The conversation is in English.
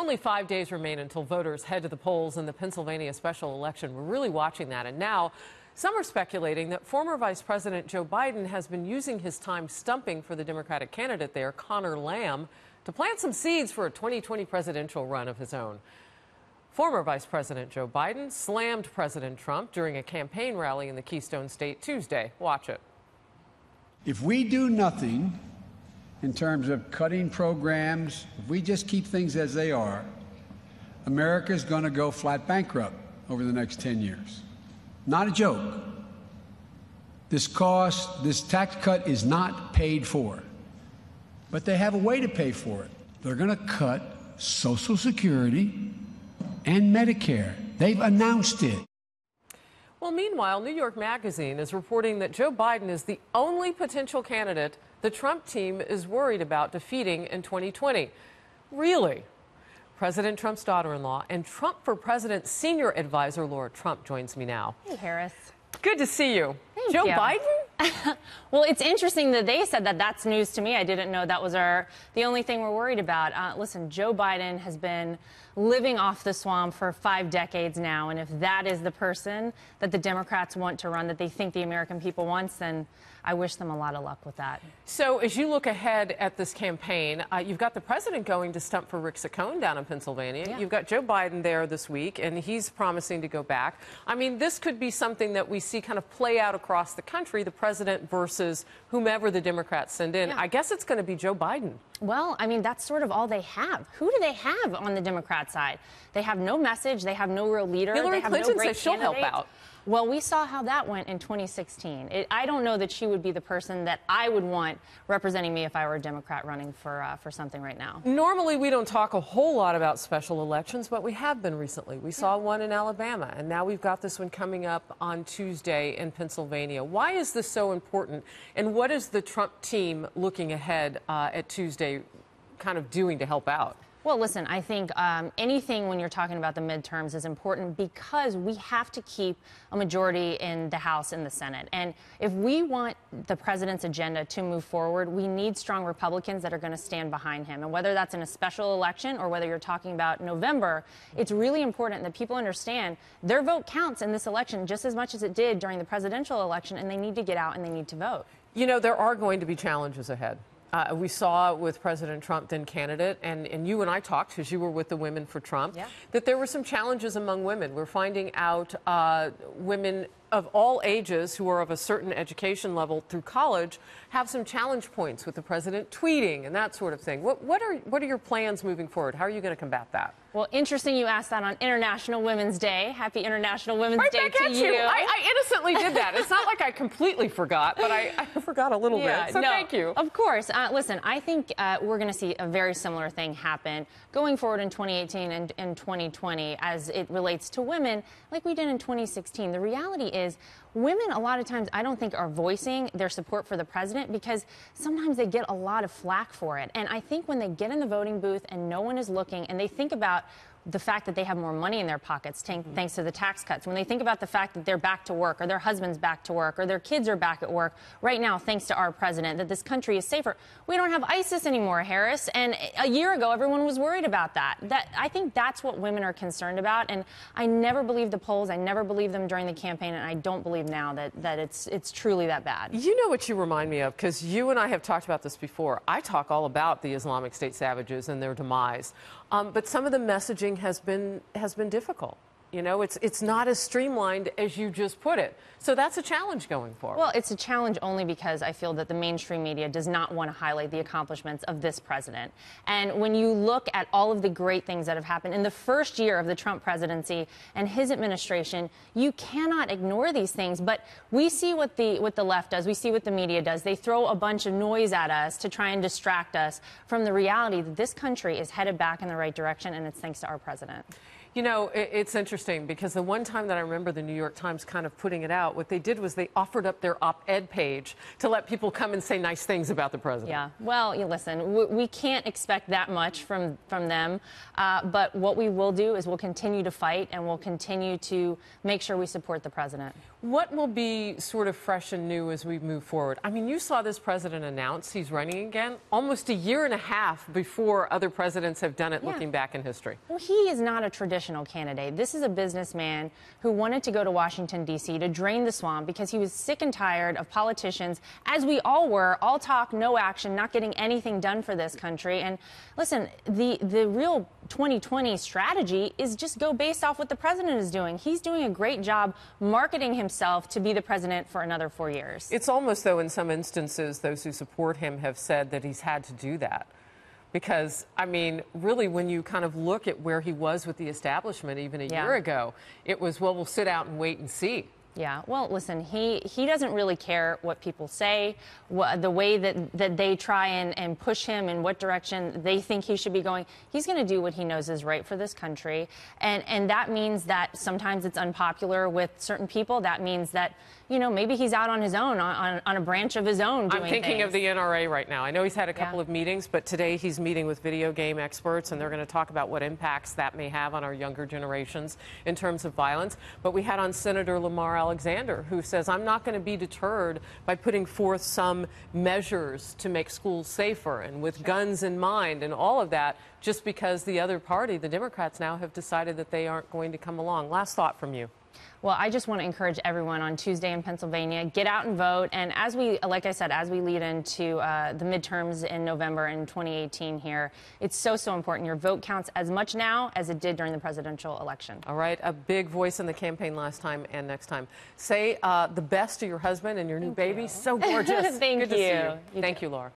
only 5 days remain until voters head to the polls in the Pennsylvania special election. We're really watching that. And now some are speculating that former Vice President Joe Biden has been using his time stumping for the Democratic candidate there, Conor Lamb, to plant some seeds for a 2020 presidential run of his own. Former Vice President Joe Biden slammed President Trump during a campaign rally in the Keystone State Tuesday. Watch it. If we do nothing in terms of cutting programs, if we just keep things as they are, America's going to go flat bankrupt over the next 10 years. Not a joke. This tax cut is not paid for. But they have a way to pay for it. They're going to cut Social Security and Medicare. They've announced it. Well, meanwhile, New York Magazine is reporting that Joe Biden is the only potential candidate the Trump team is worried about defeating in 2020. Really? President Trump's daughter-in-law and Trump for President senior advisor Lara Trump joins me now. Hey, Harris. Good to see you. Thank Joe you. Biden? Well, it's interesting that they said that. That's news to me. I didn't know that was the only thing we're worried about. Listen, Joe Biden has been living off the swamp for 5 decades now, and if that is the person that the Democrats want to run, that they think the American people wants, then I wish them a lot of luck with that. So as you look ahead at this campaign, you've got the president going to stump for Rick Saccone down in Pennsylvania. Yeah. You've got Joe Biden there this week, and he's promising to go back. I mean, this could be something that we see kind of play out across the country, the president versus whomever the Democrats send in. Yeah. I guess it's going to be Joe Biden. Well, I mean, that's sort of all they have. Who do they have on the Democrat side? They have no message. They have no real leader. Hillary they have Clinton no great says she'll candidate. help out. Well, we saw how that went in 2016. I don't know that she would be the person that I would want representing me if I were a Democrat running for something right now. Normally, we don't talk a whole lot about special elections, but we have been recently. We saw one in Alabama, and now we've got this one coming up on Tuesday in Pennsylvania. Why is this so important, and what is the Trump team looking ahead at Tuesday kind of doing to help out? Well, listen, I think anything when you're talking about the midterms is important because we have to keep a majority in the House and the Senate. And if we want the president's agenda to move forward, we need strong Republicans that are going to stand behind him. And whether that's in a special election or whether you're talking about November, it's really important that people understand their vote counts in this election just as much as it did during the presidential election, and they need to get out and they need to vote. You know, there are going to be challenges ahead. We saw with President Trump, then candidate, and you and I talked, because you were with the Women for Trump, that there were some challenges among women. We're finding out women of all ages who are of a certain education level through college have some challenge points with the president tweeting and that sort of thing. What are your plans moving forward? How are you going to combat that? Well, interesting you asked that on International Women's Day. Happy International Women's Day to you. I innocently did that. It's not like I completely forgot, but I forgot a little bit. So thank you. Of course. Listen, I think we're going to see a very similar thing happen going forward in 2018 and in 2020 as it relates to women like we did in 2016. The reality is women a lot of times I don't think are voicing their support for the president because sometimes they get a lot of flack for it. And I think when they get in the voting booth and no one is looking and they think about the fact that they have more money in their pockets thanks to the tax cuts, when they think about the fact that they're back to work or their husband's back to work or their kids are back at work right now thanks to our president, that this country is safer. We don't have ISIS anymore, Harris, and a year ago everyone was worried about that. I think that's what women are concerned about, and I never believed the polls. I never believed them during the campaign, and I don't believe now that it's truly that bad. You know what you remind me of, because you and I have talked about this before. I talk all about the Islamic State savages and their demise. But some of the messaging has been difficult. You know, it's not as streamlined as you just put it. So that's a challenge going forward. Well, it's a challenge only because I feel that the mainstream media does not want to highlight the accomplishments of this president. And when you look at all of the great things that have happened in the first year of the Trump presidency and his administration, you cannot ignore these things. But we see what the left does. We see what the media does. They throw a bunch of noise at us to try and distract us from the reality that this country is headed back in the right direction, and it's thanks to our president. You know, it's interesting because the one time that I remember the New York Times kind of putting it out, what they did was they offered up their op-ed page to let people come and say nice things about the president. Yeah, well, you listen, we can't expect that much from them, but what we will do is we'll continue to fight and we'll continue to make sure we support the president. What will be sort of fresh and new as we move forward? I mean, you saw this president announce he's running again almost a year and a half before other presidents have done it, looking back in history. Well, he is not a traditional candidate. This is a businessman who wanted to go to Washington, D.C. to drain the swamp because he was sick and tired of politicians, as we all were, all talk, no action, not getting anything done for this country. And listen, the real 2020 strategy is just go based off what the president is doing. He's doing a great job marketing himself to be the president for another 4 years. It's almost though in some instances those who support him have said that he's had to do that. Because, I mean, really, when you kind of look at where he was with the establishment even a year ago, it was, well, we'll sit out and wait and see. Yeah, well, listen, he doesn't really care what people say, the way that they try and push him in what direction they think he should be going. He's going to do what he knows is right for this country. And that means that sometimes it's unpopular with certain people. That means that, you know, maybe he's out on his own, on a branch of his own doing I'm thinking things. of the NRA right now. I know he's had a couple of meetings, but today he's meeting with video game experts, and they're going to talk about what impacts that may have on our younger generations in terms of violence. But we had on Senator Lamar Alexander, who says, I'm not going to be deterred by putting forth some measures to make schools safer and with guns in mind and all of that, just because the other party, the Democrats, now have decided that they aren't going to come along. Last thought from you. Well, I just want to encourage everyone on Tuesday in Pennsylvania, get out and vote. And as we, like I said, as we lead into the midterms in November in 2018 here, it's so important. Your vote counts as much now as it did during the presidential election. All right. A big voice in the campaign last time and next time. Say the best to your husband and your new baby. So gorgeous. Thank Good to see you. you. Thank you, Laura.